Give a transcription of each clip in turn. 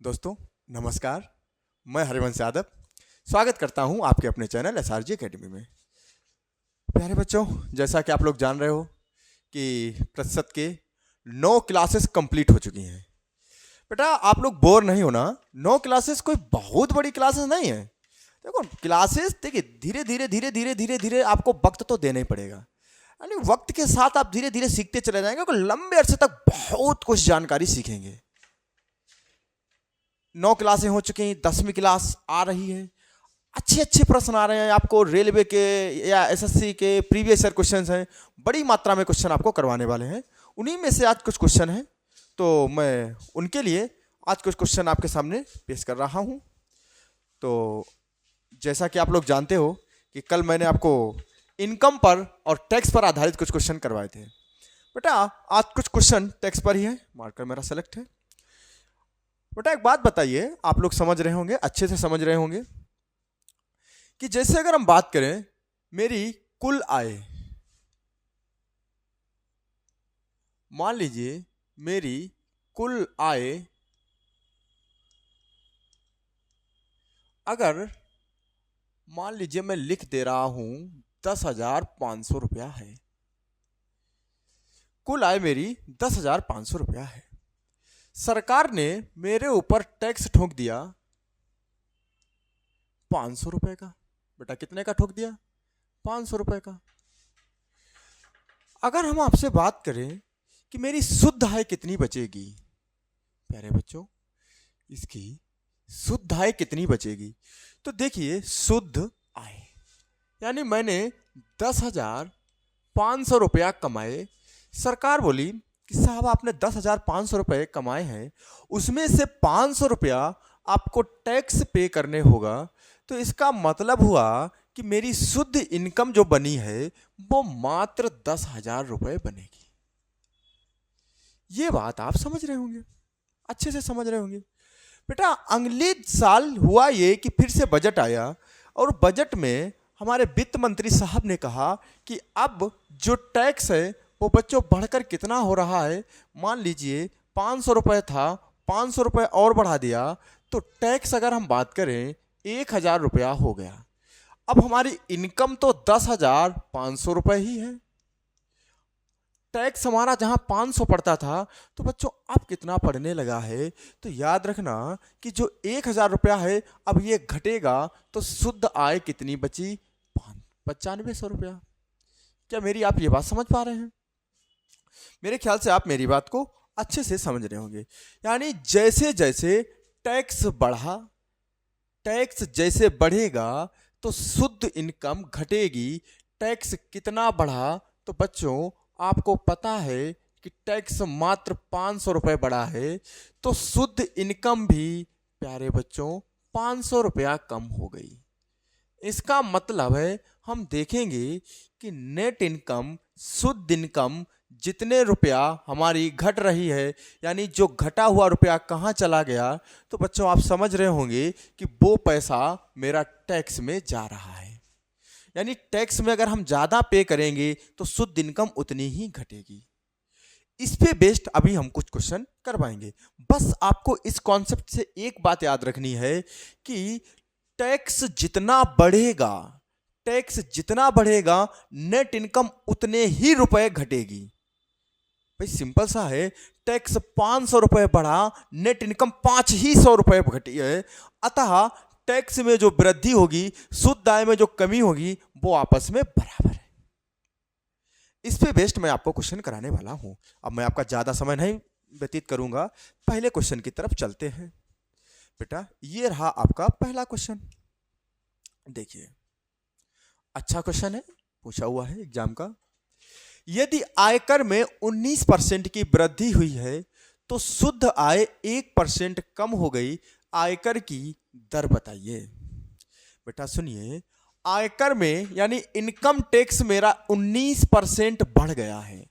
दोस्तों नमस्कार। मैं हरिवंश यादव स्वागत करता हूं आपके अपने चैनल SRG एकेडमी में। प्यारे बच्चों, जैसा कि आप लोग जान रहे हो कि प्रतिशत के 9 क्लासेस कंप्लीट हो चुकी हैं। बेटा आप लोग बोर नहीं होना, 9 क्लासेस कोई बहुत बड़ी क्लासेस नहीं है। देखो क्लासेस देखिए धीरे धीरे आपको वक्त तो देना ही पड़ेगा, यानी वक्त के साथ आप धीरे धीरे सीखते चले जाएंगे, तो लंबे अरसे तक बहुत कुछ जानकारी सीखेंगे। 9 क्लासें हो चुकी हैं, 10वीं क्लास आ रही है। अच्छे अच्छे प्रश्न आ रहे हैं आपको, रेलवे के या SSC के प्रीवियस ईयर क्वेश्चंस हैं, बड़ी मात्रा में क्वेश्चन आपको करवाने वाले हैं। उन्हीं में से आज कुछ क्वेश्चन हैं, तो मैं उनके लिए आज कुछ क्वेश्चन आपके सामने पेश कर रहा हूं। तो जैसा कि आप लोग जानते हो कि कल मैंने आपको इनकम पर और टैक्स पर आधारित कुछ क्वेश्चन करवाए थे। बेटा आज कुछ क्वेश्चन टैक्स पर ही है, मार्कर मेरा सेलेक्ट है। बेटा एक बात बताइए, आप लोग समझ रहे होंगे, अच्छे से समझ रहे होंगे कि जैसे अगर हम बात करें मेरी कुल आय, मान लीजिए मेरी कुल आय अगर मान लीजिए मैं लिख दे रहा हूं 10,500 रुपया है। कुल आय मेरी 10,500 रुपया है। सरकार ने मेरे ऊपर टैक्स ठोक दिया 500 रुपए का। बेटा कितने का ठोक दिया? 500 रुपए का। अगर हम आपसे बात करें कि मेरी शुद्ध आय कितनी बचेगी, प्यारे बच्चों इसकी शुद्ध आय कितनी बचेगी, तो देखिए शुद्ध आय यानी मैंने 10,500 रुपया कमाए। सरकार बोली कि साहब आपने 10,500 रुपये कमाए हैं, उसमें से 500 रुपया आपको टैक्स पे करने होगा। तो इसका मतलब हुआ कि मेरी शुद्ध इनकम जो बनी है वो मात्र 10,000 रुपये बनेगी। ये बात आप समझ रहे होंगे, अच्छे से समझ रहे होंगे। बेटा अगले साल हुआ ये कि फिर से बजट आया और बजट में हमारे वित्त मंत्री साहब ने कहा कि अब जो टैक्स है वो बच्चों बढ़कर कितना हो रहा है। मान लीजिए 500 रुपये था, 500 रुपये और बढ़ा दिया, तो टैक्स अगर हम बात करें 1,000 रुपया हो गया। अब हमारी इनकम तो 10,500 रुपये ही है, टैक्स हमारा जहां 500 पड़ता था, तो बच्चों अब कितना पड़ने लगा है। तो याद रखना कि जो 1,000 रुपया है अब ये घटेगा, तो शुद्ध आय कितनी बची? 9500 रुपया। क्या मेरी आप ये बात समझ पा रहे हैं? मेरे ख्याल से आप मेरी बात को अच्छे से समझ रहे होंगे। यानी जैसे जैसे टैक्स बढ़ा, टैक्स जैसे बढ़ेगा तो शुद्ध इनकम घटेगी। टैक्स कितना बढ़ा, तो बच्चों आपको पता है कि टैक्स मात्र 500 रुपये बढ़ा है, तो शुद्ध इनकम भी प्यारे बच्चों 500 रुपया कम हो गई। इसका मतलब है हम देखेंगे कि नेट इनकम, शुद्ध इनकम जितने रुपया हमारी घट रही है, यानी जो घटा हुआ रुपया कहाँ चला गया, तो बच्चों आप समझ रहे होंगे कि वो पैसा मेरा टैक्स में जा रहा है। यानी टैक्स में अगर हम ज़्यादा पे करेंगे तो शुद्ध इनकम उतनी ही घटेगी। इस पे बेस्ड अभी हम कुछ क्वेश्चन करवाएंगे। बस आपको इस कॉन्सेप्ट से एक बात याद रखनी है कि टैक्स जितना बढ़ेगा, टैक्स जितना बढ़ेगा नेट इनकम उतने ही रुपए घटेगी। भाई सिंपल सा है, टैक्स 500 रुपए बढ़ा, नेट इनकम 500 रुपए घटी है। अतः टैक्स में जो वृद्धि होगी, शुद्ध आय में जो कमी होगी, वो आपस में बराबर है। इस पे बेस्ड मैं आपको क्वेश्चन कराने वाला हूं। अब मैं आपका ज्यादा समय नहीं व्यतीत करूंगा, पहले क्वेश्चन की तरफ चलते हैं। बेटा ये रहा आपका पहला क्वेश्चन। देखिए अच्छा क्वेश्चन है, पूछा हुआ है एग्जाम का। यदि आयकर में 19% की वृद्धि हुई है तो शुद्ध आय 1% कम हो गई, आयकर की दर बताइए। बेटा सुनिए, आयकर में यानी इनकम टैक्स मेरा 19% बढ़ गया है,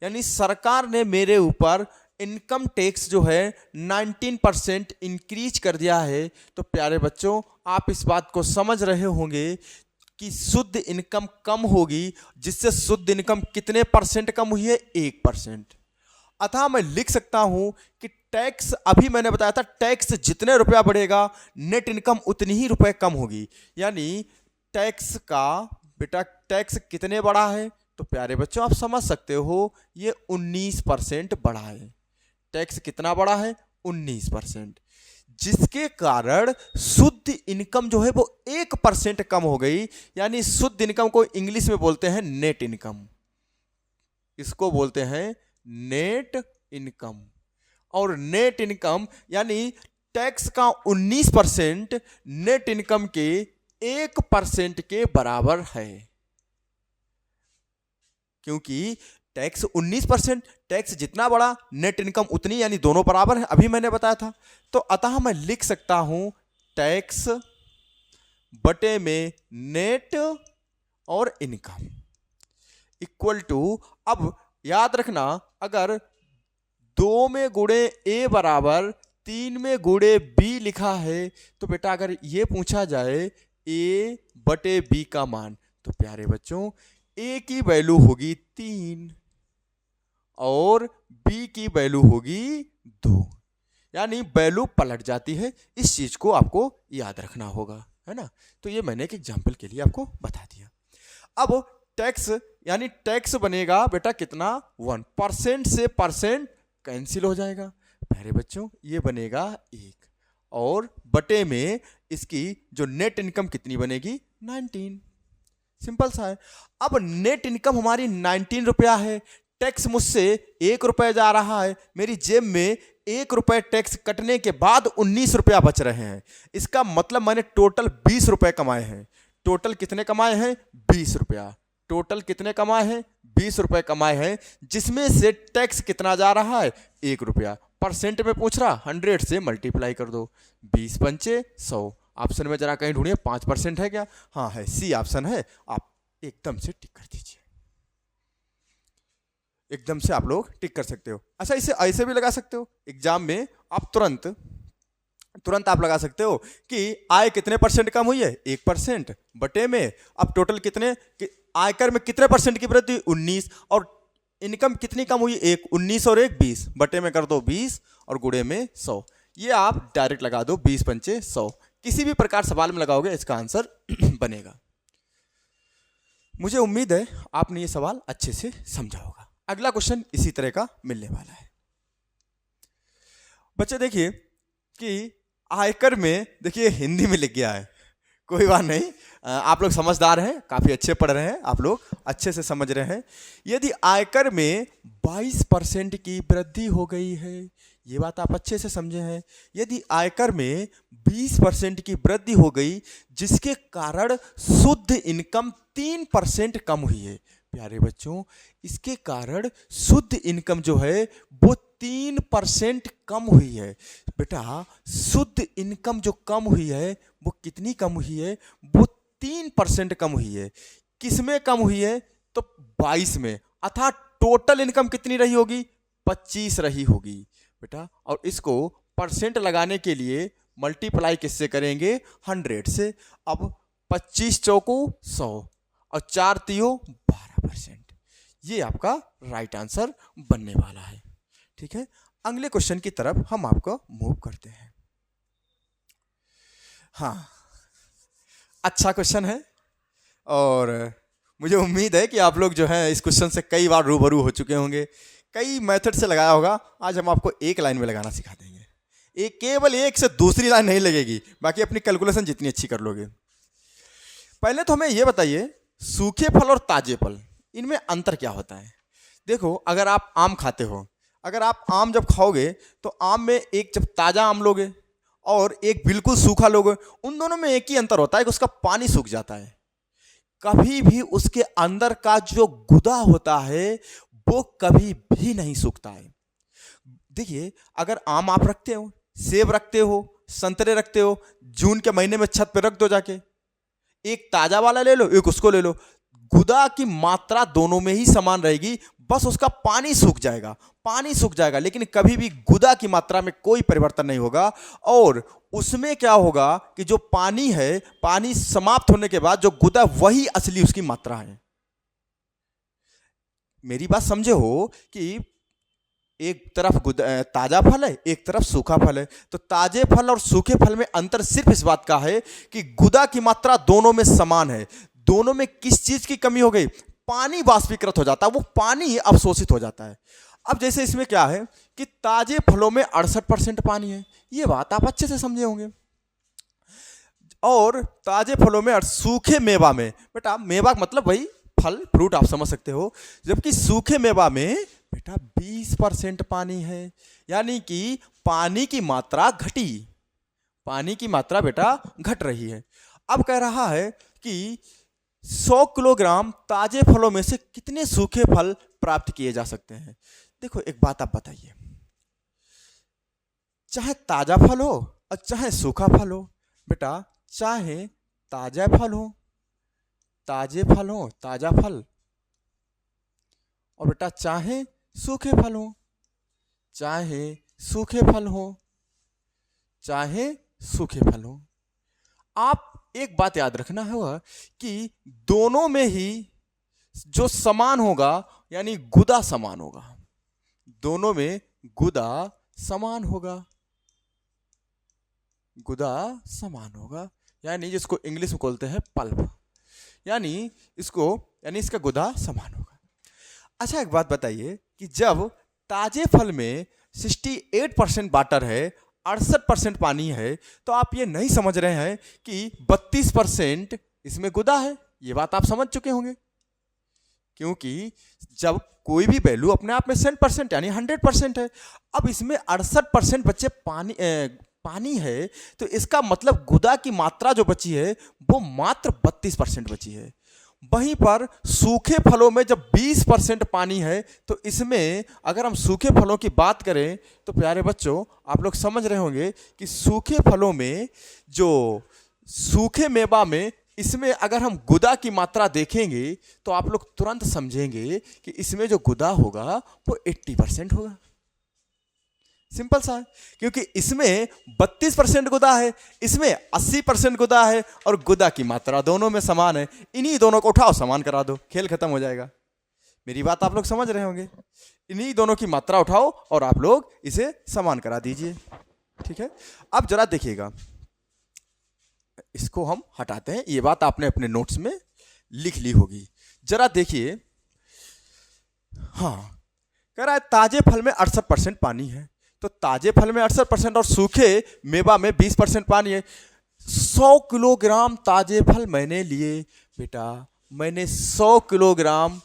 यानी सरकार ने मेरे ऊपर इनकम टैक्स जो है 19% इंक्रीज कर दिया है। तो प्यारे बच्चों आप इस बात को समझ रहे होंगे कि शुद्ध इनकम कम होगी, जिससे शुद्ध इनकम कितने परसेंट कम हुई है? 1%। अतः मैं लिख सकता हूं कि टैक्स अभी मैंने बताया था, टैक्स जितने रुपया बढ़ेगा नेट इनकम उतनी ही रुपए कम होगी। यानी टैक्स का बेटा टैक्स कितने बढ़ा है, तो प्यारे बच्चों आप समझ सकते हो ये 19% बढ़ा है। टैक्स कितना बढ़ा है, 19%, जिसके कारण शुद्ध इनकम जो है वो 1% कम हो गई। यानी शुद्ध इनकम को इंग्लिश में बोलते हैं नेट इनकम, इसको बोलते हैं नेट इनकम। और नेट इनकम यानी टैक्स का 19% नेट इनकम के 1% के बराबर है, क्योंकि टैक्स 19%, टैक्स जितना बड़ा नेट इनकम उतनी, यानी दोनों बराबर है, अभी मैंने बताया था। तो अतः मैं लिख सकता हूं टैक्स बटे में नेट और इनकम इक्वल टू, अब याद रखना अगर 2 में गुणे ए बराबर 3 में गुणे बी लिखा है, तो बेटा अगर ये पूछा जाए ए बटे बी का मान, तो प्यारे बच्चों ए की वैल्यू होगी 3 और बी की वैल्यू होगी 2, यानी वैल्यू पलट जाती है। इस चीज को आपको याद रखना होगा, है ना। तो ये मैंने एक एग्जांपल के लिए आपको बता दिया। अब टैक्स यानी टैक्स बनेगा बेटा कितना, 1%, से परसेंट कैंसिल हो जाएगा प्यारे बच्चों, ये बनेगा 1, और बटे में इसकी जो नेट इनकम कितनी बनेगी, 19। सिंपल सा है। अब नेट इनकम हमारी 19 रुपया है, टैक्स मुझसे 1 रुपये जा रहा है, मेरी जेब में 1 रुपये टैक्स कटने के बाद 19 रुपया बच रहे हैं। इसका मतलब मैंने टोटल 20 रुपये कमाए हैं। टोटल कितने कमाए हैं, 20 रुपया। टोटल कितने कमाए हैं, 20 रुपये कमाए हैं, जिसमें से टैक्स कितना जा रहा है, 1 रुपया। परसेंट में पूछ रहा, 100 से मल्टीप्लाई कर दो, 20 पंचे 100। ऑप्शन में जरा कहीं ढूंढिए 5% है क्या, हाँ है, सी ऑप्शन है। आप एकदम से टिक कर दीजिए, एकदम से आप लोग टिक कर सकते हो। अच्छा इसे ऐसे भी लगा सकते हो, एग्जाम में आप तुरंत आप लगा सकते हो कि आय कितने परसेंट कम हुई है, 1%, बटे में अब टोटल कितने, आयकर में कितने परसेंट की वृद्धि, 19, और इनकम कितनी कम हुई, 1, 19 और 1 20, बटे में कर दो 20 और गुणे में 100। ये आप डायरेक्ट लगा दो, 20 पंचे 100। किसी भी प्रकार सवाल में लगाओगे इसका आंसर बनेगा। मुझे उम्मीद है आपने ये सवाल अच्छे से समझा होगा। अगला क्वेश्चन इसी तरह का मिलने वाला है। बच्चे देखिए कि आयकर में, देखिए हिंदी में लिख गया है, कोई बात नहीं, आप लोग समझदार हैं, काफी अच्छे पढ़ रहे हैं, आप लोग अच्छे से समझ रहे हैं। यदि आयकर में 22% की वृद्धि हो गई है, ये बात आप अच्छे से समझे हैं। यदि आयकर में 20% की वृद्धि हो गई, जिसके कारण शुद्ध इनकम 3% कम हुई है। प्यारे बच्चों, इसके कारण शुद्ध इनकम जो है वो 3% कम हुई है। बेटा शुद्ध इनकम जो कम हुई है वो कितनी कम हुई है, वो 3% कम हुई है। किसमें कम हुई है, तो 22 में, अर्थात टोटल इनकम कितनी रही होगी, 25 रही होगी बेटा। और इसको परसेंट लगाने के लिए मल्टीप्लाई किससे करेंगे, 100 से। अब 25 चौको 100 और 4 तियो 12%। ये आपका राइट आंसर बनने वाला है। ठीक है, अगले क्वेश्चन की तरफ हम आपको मूव करते हैं। हाँ, अच्छा क्वेश्चन है और मुझे उम्मीद है कि आप लोग जो है इस क्वेश्चन से कई बार रूबरू हो चुके होंगे, कई मेथड से लगाया होगा। आज हम आपको एक लाइन में लगाना सिखा देंगे। एक केवल एक से दूसरी लाइन नहीं लगेगी, बाकी अपनी कैलकुलेशन जितनी अच्छी कर लोगे। पहले तो हमें यह बताइए, सूखे फल और ताजे फल इनमें अंतर क्या होता है। देखो, अगर आप आम खाते हो, अगर आप आम जब खाओगे तो आम में एक जब ताजा आम लोगे और एक बिल्कुल सूखा लोगे, उन दोनों में एक ही अंतर होता है कि उसका पानी सूख जाता है। कभी भी उसके अंदर का जो गुदा होता है वो कभी भी नहीं सूखता है। देखिए, अगर आम आप रखते हो, सेब रखते हो, संतरे रखते हो, जून के महीने में छत पे रख दो जाके, एक ताजा वाला ले लो, एक उसको ले लो, गुदा की मात्रा दोनों में ही समान रहेगी, बस उसका पानी सूख जाएगा, पानी सूख जाएगा, लेकिन कभी भी गुदा की मात्रा में कोई परिवर्तन नहीं होगा। और उसमें क्या होगा कि जो पानी है, पानी समाप्त होने के बाद जो गुदा, वही असली उसकी मात्रा है। मेरी बात समझे हो कि एक तरफ ताजा फल है, एक तरफ सूखा फल है। तो ताजे फल और सूखे फल में अंतर सिर्फ इस बात का है कि गुदा की मात्रा दोनों में समान है। दोनों में किस चीज की कमी हो गई? पानी वाष्पीकृत हो जाता है, वो पानी अवशोषित हो जाता है। अब जैसे इसमें क्या है कि ताजे फलों में 68% पानी है, ये बात आप अच्छे से समझे होंगे। और ताजे फलों में और सूखे मेवा में, बेटा मेवा मतलब वही फल फ्रूट, आप समझ सकते हो। जबकि सूखे मेवा में बेटा 20% पानी है, यानी कि पानी की मात्रा घटी, पानी की मात्रा बेटा घट रही है। अब कह रहा है कि 100 किलोग्राम ताजे फलों में से कितने सूखे फल प्राप्त किए जा सकते हैं। देखो एक बात आप बताइए, चाहे ताजा फल हो और चाहे सूखा फल हो, बेटा चाहे ताजा फल हो, ताजे फल हो, ताजा फल, और बेटा चाहे सूखे फल हो, चाहे सूखे फल हो, चाहे सूखे फल हो। आप एक बात याद रखना होगा कि दोनों में ही जो समान होगा यानी गुदा समान होगा, दोनों में गुदा समान होगा, गुदा समान होगा, यानी जिसको इंग्लिश में बोलते हैं पल्प, यानी इसका गुदा समान होगा। अच्छा एक बात बताइए कि जब ताजे फल में 68% वाटर है, 68% पानी है, तो आप ये नहीं समझ रहे हैं कि 32% इसमें गुदा है। ये बात आप समझ चुके होंगे, क्योंकि जब कोई भी वैल्यू अपने आप में 100% यानी 100% है, अब इसमें 68% बच्चे पानी है, तो इसका मतलब गुदा की मात्रा जो बची है वो मात्र 32% बची है। वहीं पर सूखे फलों में जब 20% पानी है, तो इसमें अगर हम सूखे फलों की बात करें तो प्यारे बच्चों आप लोग समझ रहे होंगे कि सूखे फलों में जो सूखे मेवा में इसमें अगर हम गुदा की मात्रा देखेंगे तो आप लोग तुरंत समझेंगे कि इसमें जो गुदा होगा वो 80% होगा। सिंपल सा है, क्योंकि इसमें 32% गुदा है, इसमें 80% गुदा है, और गुदा की मात्रा दोनों में समान है। इन्हीं दोनों को उठाओ समान करा दो, खेल खत्म हो जाएगा। मेरी बात आप लोग समझ रहे होंगे। इन्हीं दोनों की मात्रा उठाओ और आप लोग इसे समान करा दीजिए, ठीक है। अब जरा देखिएगा, इसको हम हटाते हैं, ये बात आपने अपने नोट्स में लिख ली होगी। जरा देखिए, हाँ कह रहा है ताजे फल में 68% पानी है, तो ताजे फल में 68% और सूखे मेवा में 20% पानी है। 100 किलोग्राम ताजे फल मैंने लिए, बेटा मैंने 100 किलोग्राम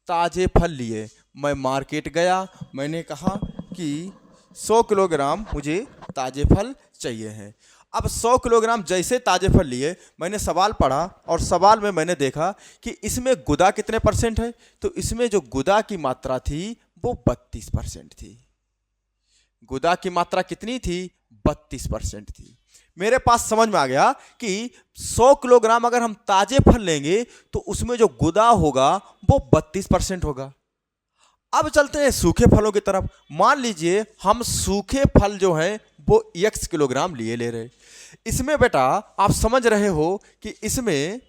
ताजे फल लिए। मैं मार्केट गया, मैंने कहा कि 100 किलोग्राम मुझे ताजे फल चाहिए हैं। अब 100 किलोग्राम जैसे ताजे फल लिए, मैंने सवाल पढ़ा और सवाल में मैंने देखा कि इसमें गुदा कितने परसेंट है, तो इसमें जो गुदा की मात्रा थी वो 32% थी। गुदा की मात्रा कितनी थी? 32% थी। मेरे पास समझ में आ गया कि 100 किलोग्राम अगर हम ताजे फल लेंगे तो उसमें जो गुदा होगा वो 32% होगा। अब चलते हैं सूखे फलों की तरफ। मान लीजिए हम सूखे फल जो हैं वो x किलोग्राम लिए ले रहे। इसमें बेटा आप समझ रहे हो कि इसमें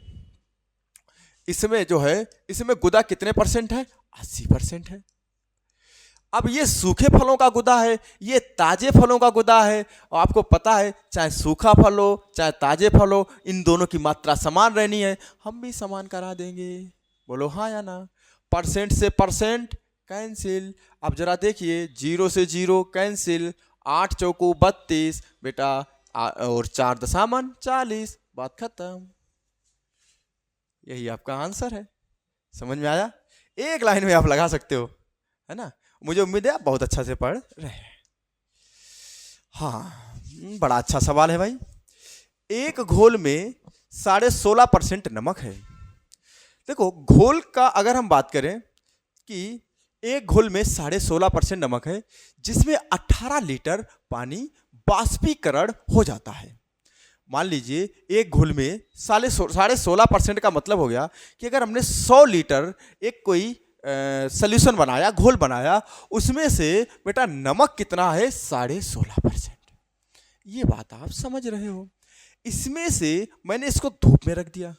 जो है इसमें गुदा कितने परसेंट है? 80% है। अब ये सूखे फलों का गुदा है, ये ताजे फलों का गुदा है, और आपको पता है चाहे सूखा फल हो चाहे ताजे फल हो, इन दोनों की मात्रा समान रहनी है। हम भी समान करा देंगे, बोलो हाँ या ना। परसेंट से परसेंट कैंसिल। अब जरा देखिए, 0 से 0 कैंसिल, 8 चौको 32 बेटा, और 4 दशामन 40, बात खत्म। यही आपका आंसर है। समझ में आया? एक लाइन में आप लगा सकते हो, है ना। मुझे उम्मीद है आप बहुत अच्छा से पढ़ रहे हैं। हाँ, बड़ा अच्छा सवाल है भाई। एक घोल में 16.5% नमक है। देखो घोल का अगर हम बात करें कि एक घोल में 16.5% नमक है, जिसमें 18 लीटर पानी बाष्पीकरण हो जाता है। मान लीजिए एक घोल में 16.5% का मतलब हो गया कि अगर हमने 100 लीटर एक कोई सॉल्यूशन बनाया, घोल बनाया, उसमें से बेटा नमक कितना है? 16.5%। ये बात आप समझ रहे हो। इसमें से मैंने इसको धूप में रख दिया,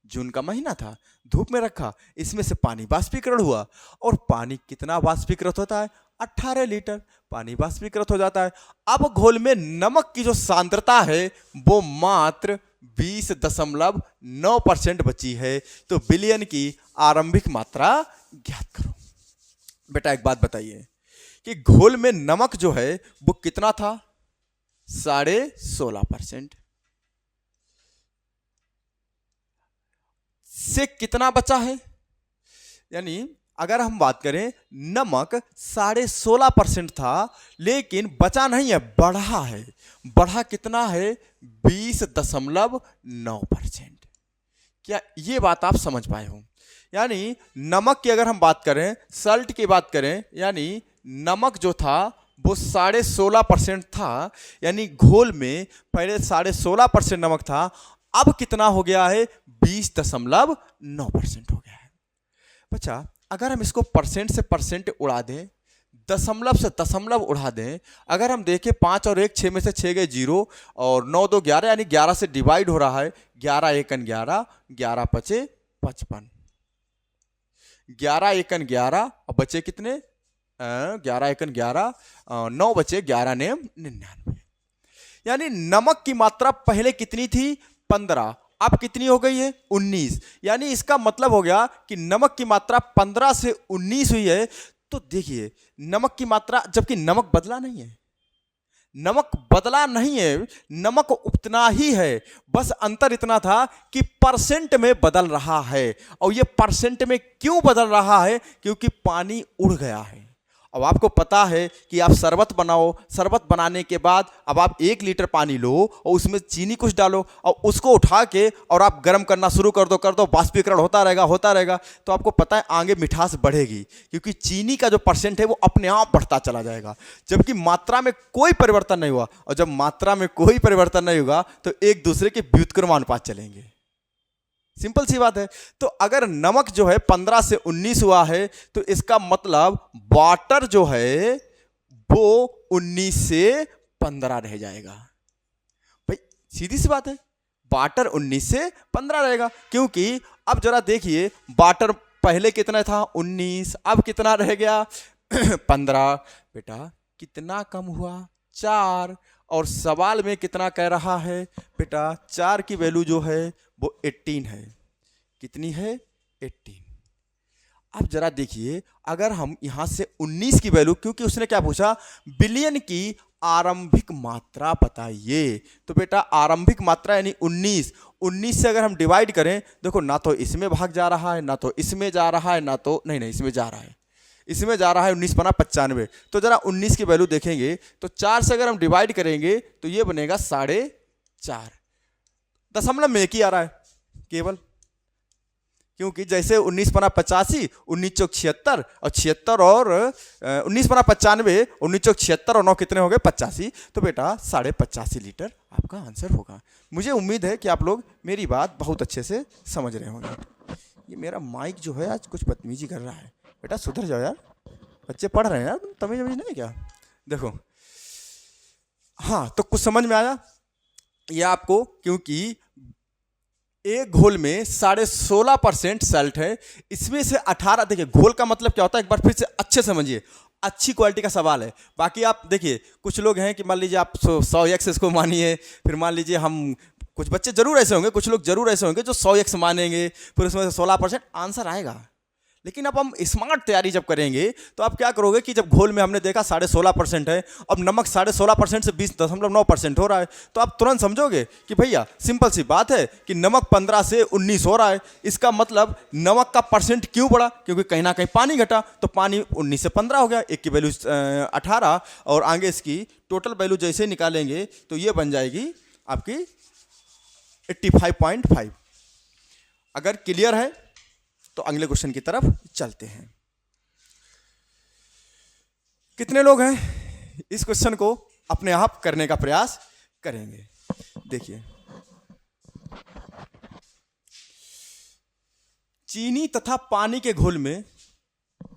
जून का महीना था, धूप में रखा, इसमें से पानी बाष्पीकरण हुआ, और पानी कितना बाष्पीकृत होता है? 18 लीटर पानी वाष्पीकृत हो जाता है। अब घोल में नमक की जो सांद्रता है वो मात्र 20.9% बची है। तो विलयन की आरंभिक मात्रा ज्ञात करो। बेटा एक बात बताइए कि घोल में नमक जो है वो कितना था? 16.5%। से कितना बचा है? यानी अगर हम बात करें नमक 16.5% था लेकिन बचा नहीं है, बढ़ा है। बढ़ा कितना है? 20.9%। क्या ये बात आप समझ पाए हो? यानी नमक की अगर हम बात करें, सल्ट की बात करें, यानी नमक जो था वो 16.5% था। यानी घोल में पहले 16.5% नमक था, अब कितना हो गया है? 20.9% हो गया है। बच्चा अगर हम इसको परसेंट से परसेंट उड़ा दें, दशमलव से दशमलव उड़ा दें, अगर हम देखें 5 और 1 6 में से 6 गए 0 और 9 2 11, यानी 11 से डिवाइड हो रहा है। 11 एकन 11, 11 पचे 55, 11 एकन 11 और बचे कितने? 11 एकन 11, 9 बचे 11 ने 99। यानी नमक की मात्रा पहले कितनी थी? 15, अब कितनी हो गई है? 19। यानी इसका मतलब हो गया कि नमक की मात्रा 15 से 19 हुई है। तो देखिए नमक की मात्रा, जबकि नमक बदला नहीं है, नमक बदला नहीं है, नमक उतना ही है, बस अंतर इतना था कि परसेंट में बदल रहा है। और ये परसेंट में क्यों बदल रहा है? क्योंकि पानी उड़ गया है। अब आपको पता है कि आप शरबत बनाओ, शरबत बनाने के बाद अब आप 1 लीटर पानी लो और उसमें चीनी कुछ डालो और उसको उठा के और आप गर्म करना शुरू कर दो, वाष्पीकरण होता रहेगा। तो आपको पता है आगे मिठास बढ़ेगी, क्योंकि चीनी का जो परसेंट है वो अपने आप बढ़ता चला जाएगा, जबकि मात्रा में कोई परिवर्तन नहीं हुआ। और जब मात्रा में कोई परिवर्तन नहीं होगा तो एक दूसरे के व्युत्क्रमानुपात चलेंगे। सिंपल सी बात है। तो अगर नमक जो है 15 से 19 हुआ है तो इसका मतलब वाटर जो है वो 19 से 15 रह जाएगा। भाई सीधी सी बात है, वाटर 19 से 15 रहेगा। क्योंकि अब जरा देखिए, वाटर पहले कितना था? 19, अब कितना रह गया? 15। बेटा कितना कम हुआ? 4। और सवाल में कितना कह रहा है? बेटा 4 की वैल्यू जो है वो 18 है। कितनी है? 18। अब जरा देखिए, अगर हम यहां से 19 की वैल्यू, क्योंकि उसने क्या पूछा? बिलियन की आरंभिक मात्रा बताइए। तो बेटा आरंभिक मात्रा यानी 19 से अगर हम डिवाइड करें, देखो ना तो इसमें भाग जा रहा है, ना तो इसमें जा रहा है, ना तो नहीं इसमें जा रहा है, इसमें जा रहा है। 19 बना 95। तो जरा 19 की वैल्यू देखेंगे तो 4 से अगर हम डिवाइड करेंगे तो ये बनेगा 4.5। दशमलव में एक ही आ रहा है केवल, क्योंकि जैसे 19 बना 85, 19 चौक 76 और 76 और 19 बना 95, 19 चौक 76 और 9 कितने हो गए? 85। तो बेटा 85.5 लीटर आपका आंसर होगा। मुझे उम्मीद है कि आप लोग मेरी बात बहुत अच्छे से समझ रहे होंगे। ये मेरा माइक जो है आज कुछ बदतमीजी कर रहा है। बेटा सुधर जाओ यार, बच्चे पढ़ रहे हैं यार, तमीज नहीं क्या? देखो हाँ, तो कुछ समझ में आया ये आपको? क्योंकि एक घोल में 16.5% सल्ट है, इसमें से 18। देखिए घोल का मतलब क्या होता है, एक बार फिर से अच्छे समझिए, अच्छी क्वालिटी का सवाल है। बाकी आप देखिए, कुछ लोग हैं कि मान लीजिए आप 100x इसको मानिए, फिर मान लीजिए हम, कुछ बच्चे जरूर ऐसे होंगे, कुछ लोग जरूर ऐसे होंगे जो 100x मानेंगे, फिर उसमें से 16% आंसर आएगा। लेकिन अब हम स्मार्ट तैयारी जब करेंगे तो आप क्या करोगे कि जब घोल में हमने देखा 16.5% है, अब नमक 16.5% से 20.9% हो रहा है, तो आप तुरंत समझोगे कि भैया सिंपल सी बात है कि नमक 15 से 19 हो रहा है। इसका मतलब नमक का परसेंट क्यों बढ़ा? क्योंकि कहीं ना कहीं पानी घटा, तो पानी 19 से 15 हो गया, एक की वैल्यू 18 और आगे इसकी टोटल वैल्यू जैसे निकालेंगे तो ये बन जाएगी आपकी 85.5। अगर क्लियर है तो अगले क्वेश्चन की तरफ चलते हैं। कितने लोग हैं इस क्वेश्चन को अपने आप करने का प्रयास करेंगे? देखिए, चीनी तथा पानी के घोल में,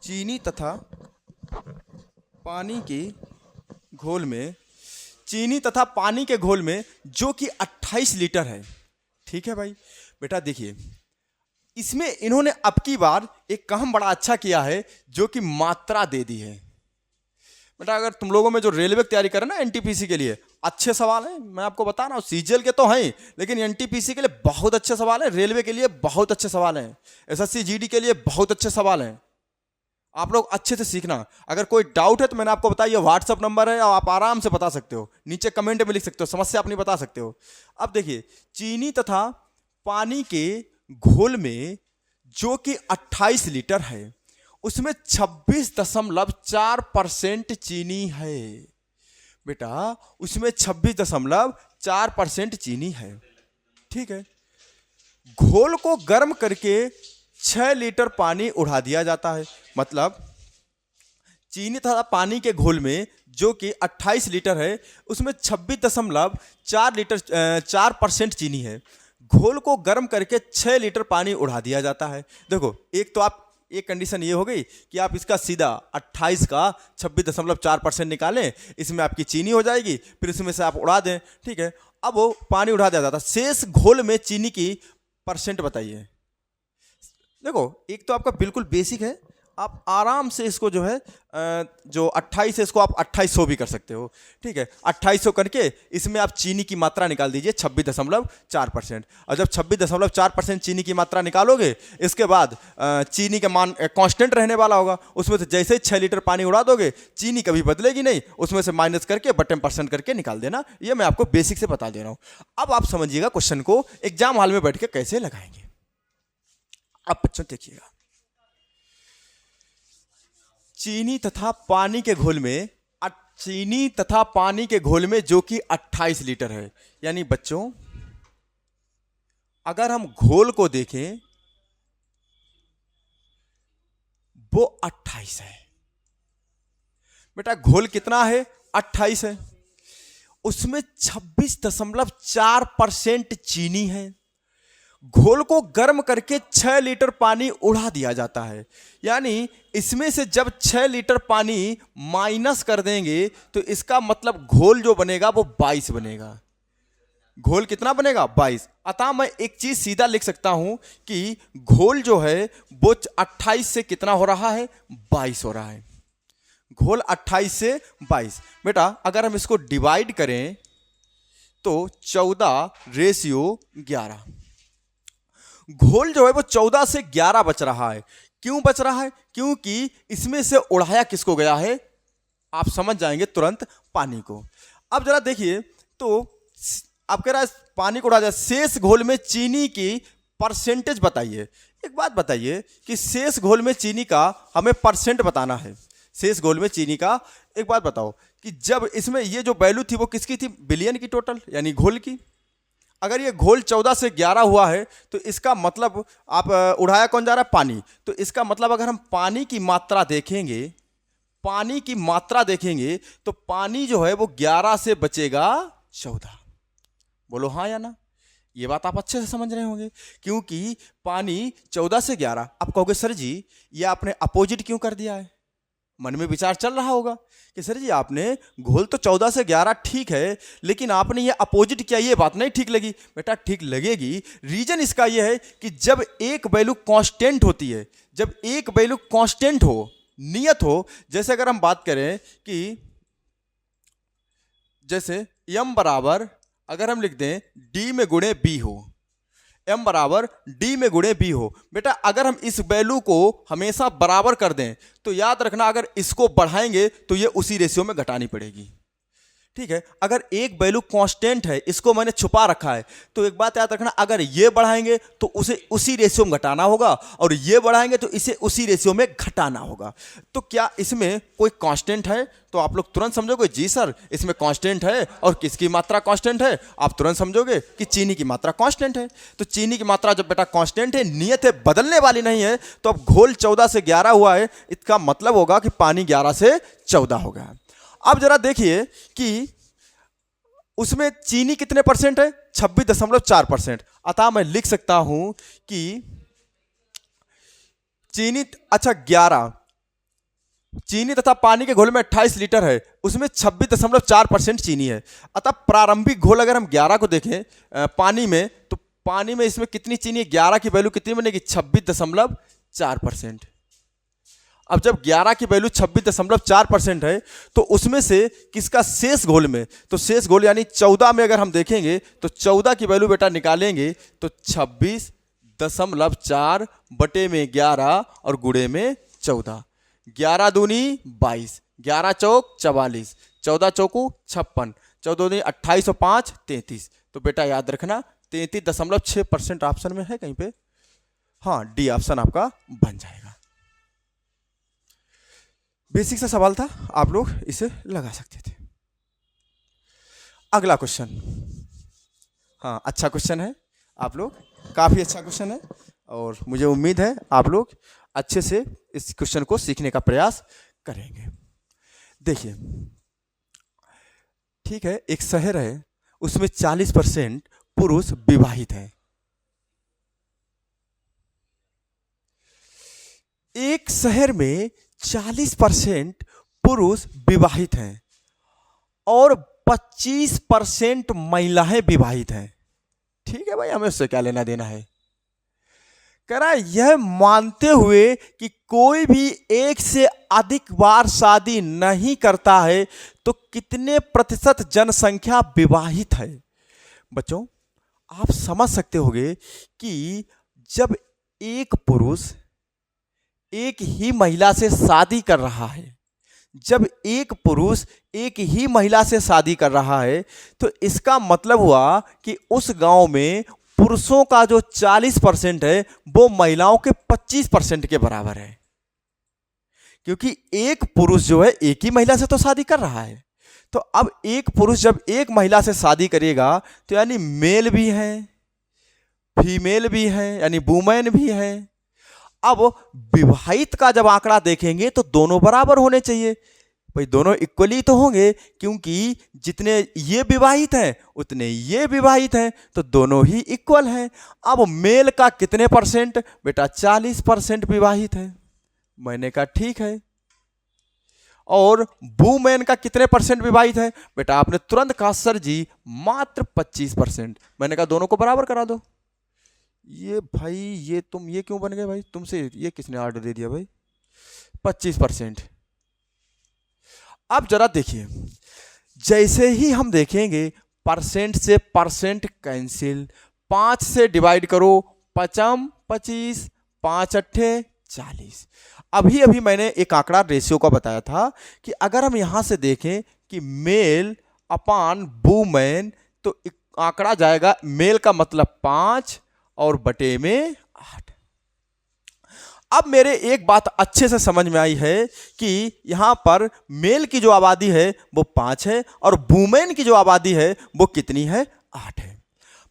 चीनी तथा पानी के घोल में, चीनी तथा पानी के घोल में जो कि 28 लीटर है। ठीक है भाई, बेटा देखिए इसमें इन्होंने अब की बार एक काम बड़ा अच्छा किया है, जो कि मात्रा दे दी है। बेटा अगर तुम लोगों में जो रेलवे की तैयारी करे ना एनटीपीसी के लिए, अच्छे सवाल हैं, मैं आपको बता रहा हूँ। सीजीएल के तो हैं, लेकिन एनटीपीसी के लिए बहुत अच्छे सवाल हैं, रेलवे के लिए बहुत अच्छे सवाल हैं, एसएससी जीडी के लिए बहुत अच्छे सवाल हैं। आप लोग अच्छे से सीखना। अगर कोई डाउट है तो मैंने आपको बताया, व्हाट्सअप नंबर है और आप आराम से बता सकते हो, नीचे कमेंट में लिख सकते हो, समस्या अपनी बता सकते हो। अब देखिए, चीनी तथा पानी के घोल में जो कि 28 लीटर है, उसमें 26.4% चीनी है। बेटा उसमें 26.4% चीनी है, ठीक है। घोल को गर्म करके 6 लीटर पानी उड़ा दिया जाता है। मतलब चीनी तथा पानी के घोल में जो कि 28 लीटर है, उसमें 26.4% चीनी है। घोल को गर्म करके 6 लीटर पानी उड़ा दिया जाता है। देखो, एक तो आप एक कंडीशन ये हो गई कि आप इसका सीधा 28 का 26.4% निकालें, इसमें आपकी चीनी हो जाएगी, फिर इसमें से आप उड़ा दें, ठीक है। अब वो पानी उड़ा दिया जाता है, शेष घोल में चीनी की परसेंट बताइए। देखो, एक तो आपका बिल्कुल बेसिक है, आप आराम से इसको जो है जो 28 है इसको आप 2800 भी कर सकते हो, ठीक है। 2800 करके इसमें आप चीनी की मात्रा निकाल दीजिए 26.4%। और जब 26.4% चीनी की मात्रा निकालोगे, इसके बाद चीनी का मान कांस्टेंट रहने वाला होगा, उसमें से जैसे ही 6 लीटर पानी उड़ा दोगे, चीनी कभी बदलेगी नहीं, उसमें से माइनस करके बटन % करके निकाल देना। ये मैं आपको बेसिक से बता दे रहा हूँ। अब आप समझिएगा क्वेश्चन को एग्जाम हॉल में बैठ के कैसे लगाएंगे। अब बच्चों देखिएगा, चीनी तथा पानी के घोल में जो कि 28 लीटर है, यानी बच्चों अगर हम घोल को देखें वो 28 है। बेटा घोल कितना है? 28 है। उसमें 26.4% चीनी है। घोल को गर्म करके 6 लीटर पानी उड़ा दिया जाता है, यानी इसमें से जब 6 लीटर पानी माइनस कर देंगे तो इसका मतलब घोल जो बनेगा वो 22 बनेगा। घोल कितना बनेगा? 22। अतः मैं एक चीज सीधा लिख सकता हूं कि घोल जो है वो 28 से कितना हो रहा है? 22 हो रहा है। घोल 28 से 22। बेटा अगर हम इसको डिवाइड करें तो 14:11। घोल जो है वो 14 से 11 बच रहा है। क्यों बच रहा है? क्योंकि इसमें से उड़ाया किसको गया है? आप समझ जाएंगे तुरंत, पानी को। अब जरा देखिए, तो आप कह रहा है पानी को उड़ा दिया, शेष घोल में चीनी की परसेंटेज बताइए। एक बात बताइए कि शेष घोल में चीनी का हमें परसेंट बताना है। शेष घोल में चीनी का एक बात बताओ कि जब इसमें ये जो वैल्यू थी वो किसकी थी? बिलियन की टोटल, यानी घोल की। अगर ये घोल 14 से 11 हुआ है तो इसका मतलब आप उड़ाया कौन जा रहा है? पानी। तो इसका मतलब अगर हम पानी की मात्रा देखेंगे, तो पानी जो है वो 11 से बचेगा 14। बोलो हाँ या ना? ये बात आप अच्छे से समझ रहे होंगे, क्योंकि पानी 14 से 11। आप कहोगे सर जी ये आपने अपोजिट क्यों कर दिया है? मन में विचार चल रहा होगा कि सर जी आपने घोल तो 14 से 11 ठीक है, लेकिन आपने ये अपोजिट किया, ये बात नहीं ठीक लगी। बेटा ठीक लगेगी। रीजन इसका ये है कि जब एक वैल्यू कांस्टेंट होती है, जब एक वैल्यू कांस्टेंट हो, नियत हो, जैसे अगर हम बात करें कि जैसे m बराबर अगर हम लिख दें d में गुणे b हो, m बराबर d में गुणे b हो। बेटा अगर हम इस वैल्यू को हमेशा बराबर कर दें तो याद रखना अगर इसको बढ़ाएंगे तो ये उसी रेशियो में घटानी पड़ेगी, ठीक है। अगर एक वैल्यू कांस्टेंट है, इसको मैंने छुपा रखा है, तो एक बात याद रखना, अगर ये बढ़ाएंगे तो उसे उसी रेशियो में घटाना होगा, और ये बढ़ाएंगे तो इसे उसी रेशियो में घटाना होगा। तो क्या इसमें कोई कांस्टेंट है? तो आप लोग तुरंत समझोगे जी सर इसमें कांस्टेंट है। और किसकी मात्रा कांस्टेंट है? आप तुरंत समझोगे कि चीनी की मात्रा कांस्टेंट है। तो चीनी की मात्रा जब बेटा कांस्टेंट है, नियत है, बदलने वाली नहीं है, तो अब घोल 14 से 11 हुआ है, इसका मतलब होगा कि पानी 11 से 14 हो गया। अब जरा देखिए कि उसमें चीनी कितने परसेंट है? 26.4%। अतः मैं लिख सकता हूं कि चीनी 11 चीनी तथा पानी के घोल में 28 लीटर है, उसमें 26.4% चीनी है। अतः प्रारंभिक घोल अगर हम 11 को देखें पानी में, तो पानी में इसमें कितनी चीनी है? 11 की वैल्यू कितनी बनेगी? 26.4%। अब जब 11 की वैल्यू 26.4% है तो उसमें से किसका शेष घोल में, तो शेष घोल यानी 14 में अगर हम देखेंगे तो 14 की वैल्यू बेटा निकालेंगे तो 26.4 बटे में 11 और गुणे में 14, 11 दूनी 22, 11 चौक 44, 14 चौकू 56, 14 दूनी 28 और 5 33। तो बेटा याद रखना 33.6% ऑप्शन में है कहीं पे, हाँ डी ऑप्शन आपका बन जाएगा। बेसिक सा सवाल था, आप लोग इसे लगा सकते थे। अगला क्वेश्चन, हाँ अच्छा क्वेश्चन है, आप लोग काफी अच्छा क्वेश्चन है और मुझे उम्मीद है आप लोग अच्छे से इस क्वेश्चन को सीखने का प्रयास करेंगे। देखिए ठीक है, एक शहर है उसमें 40% पुरुष विवाहित हैं। एक शहर में 40% पुरुष विवाहित हैं और 25% महिलाएं विवाहित हैं। ठीक है भाई, हमें उससे क्या लेना देना है। कह रहा है यह मानते हुए कि कोई भी एक से अधिक बार शादी नहीं करता है तो कितने प्रतिशत जनसंख्या विवाहित है। बच्चों आप समझ सकते होंगे कि जब एक पुरुष एक ही महिला से शादी कर रहा है, जब एक पुरुष एक ही महिला से शादी कर रहा है तो इसका मतलब हुआ कि उस गांव में पुरुषों का जो 40% है वो महिलाओं के 25% के बराबर है। क्योंकि एक पुरुष जो है एक ही महिला से तो शादी कर रहा है, तो अब एक पुरुष जब एक महिला से शादी करेगा तो यानी मेल भी है, फीमेल भी है, यानी वुमेन भी है। अब विवाहित का जब आंकड़ा देखेंगे तो दोनों बराबर होने चाहिए भाई, दोनों इक्वली तो होंगे, क्योंकि जितने ये विवाहित हैं उतने ये विवाहित हैं, तो दोनों ही इक्वल हैं। अब मेल का कितने परसेंट, बेटा 40% विवाहित है। मैंने कहा ठीक है। और वुमेन का कितने परसेंट विवाहित है, बेटा आपने तुरंत कहा सर जी मात्र 25%। मैंने कहा दोनों को बराबर करा दो। ये भाई ये तुम ये क्यों बन गए भाई, तुमसे ये किसने ऑर्डर दे दिया भाई, 25%। अब जरा देखिए, जैसे ही हम देखेंगे परसेंट से परसेंट कैंसिल, 5 से डिवाइड करो, 5 25, 5 अट्ठे 40। अभी अभी मैंने एक आंकड़ा रेशियो का बताया था कि अगर हम यहां से देखें कि मेल अपान वुमेन, तो आंकड़ा जाएगा मेल का मतलब 5 और बटे में 8। अब मेरे एक बात अच्छे से समझ में आई है कि यहां पर मेल की जो आबादी है वो 5 है और वुमेन की जो आबादी है वो कितनी है, 8 है।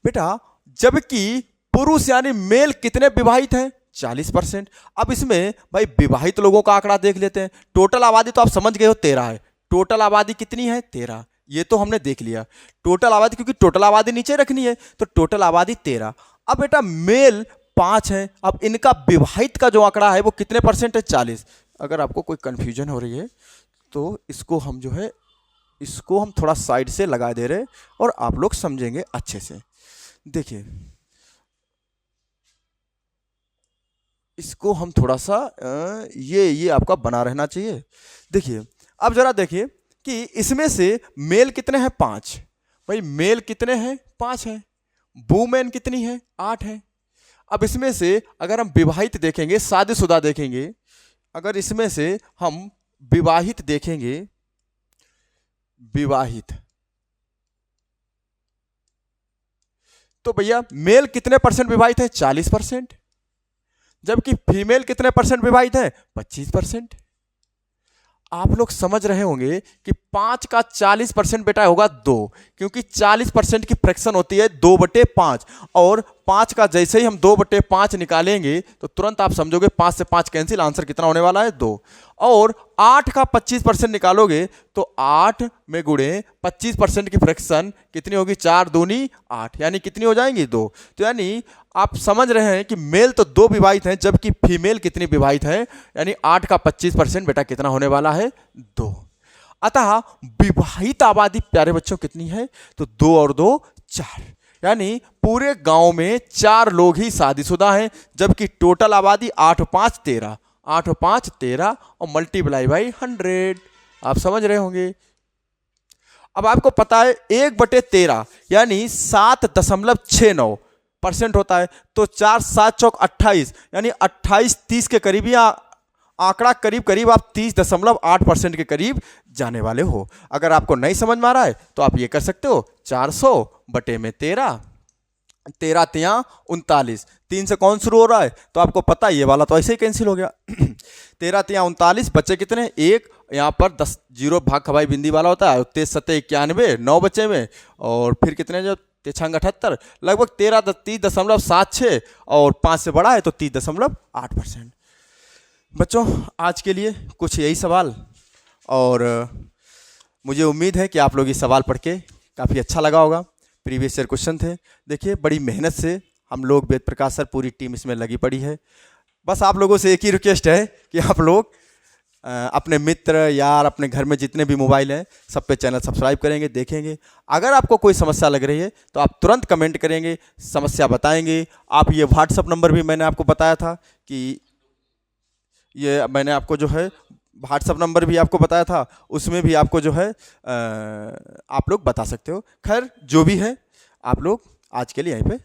बेटा जबकि पुरुष यानी मेल कितने विवाहित हैं, 40%। अब इसमें भाई विवाहित लोगों का आंकड़ा देख लेते हैं। टोटल आबादी तो आप समझ गए हो 13 है। टोटल आबादी कितनी है, 13। ये तो हमने देख लिया टोटल आबादी, क्योंकि टोटल आबादी नीचे रखनी है, तो टोटल आबादी 13। अब बेटा मेल 5 है, अब इनका विवाहित का जो आंकड़ा है वो कितने परसेंट है, 40। अगर आपको कोई कंफ्यूजन हो रही है तो इसको हम जो है इसको हम थोड़ा साइड से लगा दे रहे और आप लोग समझेंगे अच्छे से। देखिए इसको हम थोड़ा सा ये आपका बना रहना चाहिए। देखिए अब जरा देखिए कि इसमें से मेल कितने हैं, 5। भाई मेल कितने हैं, 5 है। वुमेन कितनी है, 8 है। अब इसमें से अगर हम विवाहित देखेंगे, शादीशुदा देखेंगे, अगर इसमें से हम विवाहित देखेंगे, विवाहित, तो भैया मेल कितने परसेंट विवाहित है, 40%। जबकि फीमेल कितने परसेंट विवाहित है, 25%। आप लोग समझ रहे होंगे कि 5 का 40% बेटा होगा 2, क्योंकि 40% की फ्रैक्शन होती है 2/5, और 5 का जैसे ही हम 2/5 निकालेंगे तो तुरंत आप समझोगे 5 से 5 कैंसिल, आंसर कितना होने वाला है, 2। और 8 का 25% निकालोगे तो 8 में गुणे 25% की फ्रैक्शन कितनी होगी, 4 दूनी 8, यानी कितनी हो जाएंगी, 2। तो यानी आप समझ रहे हैं कि मेल तो 2 विवाहित हैं, जबकि फीमेल कितनी विवाहित है, यानी 8 का 25% बेटा कितना होने वाला है, 2। अतः विवाहित आबादी प्यारे बच्चों कितनी है, तो 2 और 2 4, यानी पूरे गांव में 4 लोग ही शादीशुदा हैं, जबकि टोटल आबादी 8 5 13, 8 और 5 13 और मल्टीप्लाई बाई 100। आप समझ रहे होंगे। अब आपको पता है 1/13 यानी 7.69% होता है। तो 4 7 चौक 28 यानी 28 30 के करीब, या आंकड़ा करीब करीब आप 30.8% के करीब जाने वाले हो। अगर आपको नहीं समझ में आ रहा है तो आप ये कर सकते हो 400/13, 13 तियां 39, 3 से कौन शुरू हो रहा है तो आपको पता है, ये वाला तो ऐसे ही कैंसिल हो गया। 13 तियां 39, बचे कितने, एक, यहाँ पर 10 जीरो भाग खवाई बिंदी वाला होता है, 23 सत्ते 91, 9 बचे में, और फिर कितने जो 6 78, लगभग 30.76, और 5 से बड़ा है तो 30.8%। बच्चों आज के लिए कुछ यही सवाल, और मुझे उम्मीद है कि आप लोग इस सवाल पढ़ के काफ़ी अच्छा लगा होगा। प्रीवियस ईयर क्वेश्चन थे। देखिए बड़ी मेहनत से हम लोग, वेद प्रकाश सर, पूरी टीम इसमें लगी पड़ी है। बस आप लोगों से एक ही रिक्वेस्ट है कि आप लोग अपने मित्र, यार, अपने घर में जितने भी मोबाइल हैं सब पे चैनल सब्सक्राइब करेंगे, देखेंगे। अगर आपको कोई समस्या लग रही है तो आप तुरंत कमेंट करेंगे, समस्या बताएंगे। आप ये व्हाट्सअप नंबर भी मैंने आपको बताया था कि ये मैंने आपको जो है व्हाट्सअप नंबर भी आपको बताया था, उसमें भी आपको जो है आप लोग बता सकते हो। खैर जो भी है, आप लोग आज के लिए यहीं पे